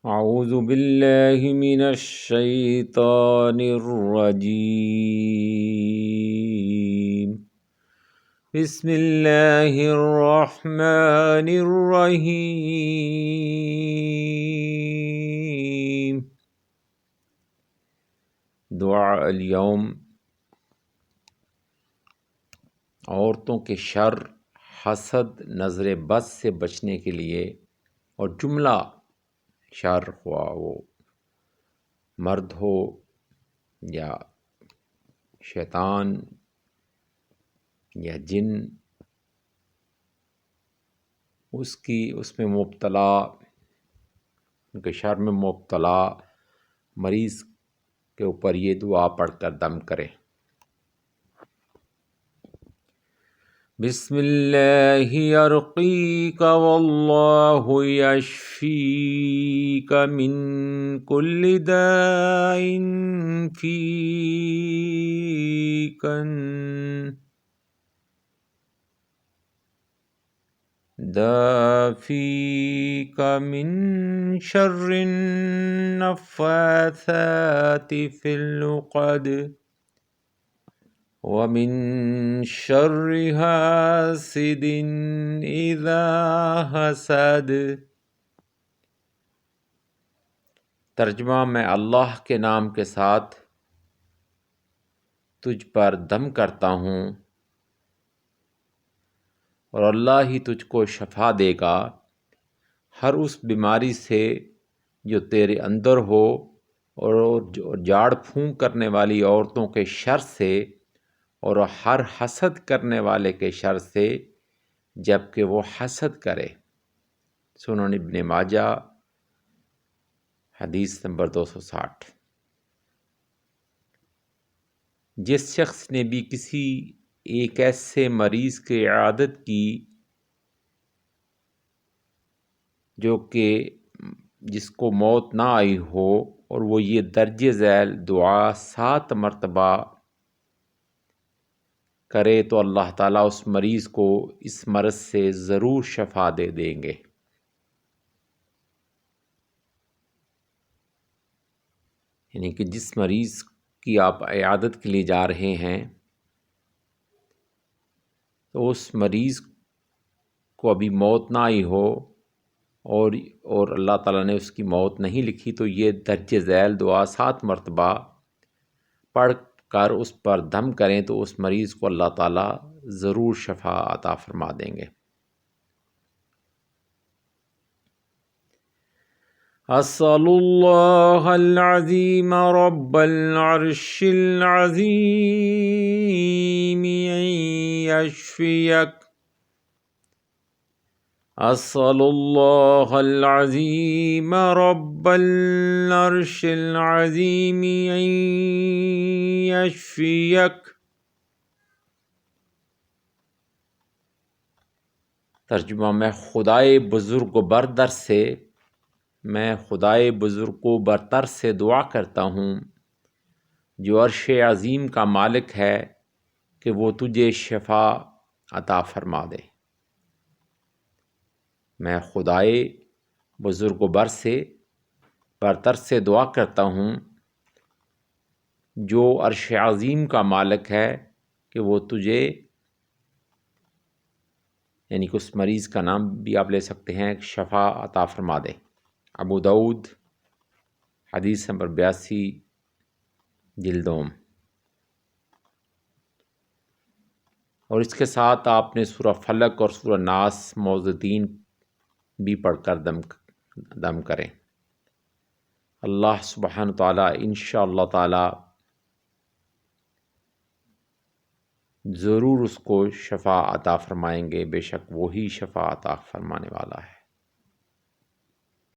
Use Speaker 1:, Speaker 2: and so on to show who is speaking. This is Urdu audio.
Speaker 1: اعوذ باللہ من الشیطان الرجیم بسم اللہ الرحمن الرحیم دعا اليوم، عورتوں کے شر، حسد، نظر بد سے بچنے کے لیے، اور جملہ شر ہوا وہ مرد ہو یا شیطان یا جن، اس میں مبتلا، ان کے شر میں مبتلا مریض کے اوپر یہ دعا پڑھ کر دم کرے۔ بسم اللہ ارقیک واللہ یشفیک من کل داء فیکن دافیک من شر النفاثات فی العقد ومن شر حاسد اذا حسد۔ ترجمہ: میں اللہ کے نام کے ساتھ تجھ پر دم کرتا ہوں، اور اللہ ہی تجھ کو شفا دے گا ہر اس بیماری سے جو تیرے اندر ہو، اور جھاڑ پھونک کرنے والی عورتوں کے شر سے، اور ہر حسد کرنے والے کے شر سے جب کہ وہ حسد کرے۔ سنن ابن ماجہ حدیث نمبر 260۔ جس شخص نے بھی کسی ایک ایسے مریض کی عیادت کی جو کہ جس کو موت نہ آئی ہو، اور وہ یہ درج ذیل دعا 7 مرتبہ کرے، تو اللہ تعالیٰ اس مریض کو اس مرض سے ضرور شفا دے دیں گے۔ یعنی کہ جس مریض کی آپ عیادت کے لیے جا رہے ہیں، تو اس مریض کو ابھی موت نہ آئی ہو، اور اللہ تعالیٰ نے اس کی موت نہیں لکھی، تو یہ درج ذیل دعا 7 مرتبہ پڑھ کر اس پر دم کریں تو اس مریض کو اللہ تعالیٰ ضرور شفا عطا فرما دیں گے۔ اسأل اللہ العظیم رب العرش العظیم ان یشفیک۔ اسأل اللہ العظیم رب العرش العظیم ان یشفیک۔ ترجمہ: میں خدائے بزرگ و برتر سے دعا کرتا ہوں جو عرش عظیم کا مالک ہے کہ وہ تجھے شفا عطا فرما دے۔ میں خدائے بزرگ و برتر سے دعا کرتا ہوں جو عرش عظیم کا مالک ہے کہ وہ تجھے، یعنی کہ اس مریض کا نام بھی آپ لے سکتے ہیں، شفا عطا فرما دے۔ ابو داؤد حدیث نمبر 82 جلدوم۔ اور اس کے ساتھ آپ نے سورہ فلق اور سورہ ناس موعظتین بھی پڑھ کر دم کریں۔ اللہ سبحانہ تعالیٰ انشاءاللہ تعالیٰ ضرور اس کو شفا عطا فرمائیں گے، بے شک وہی شفا عطا فرمانے والا ہے۔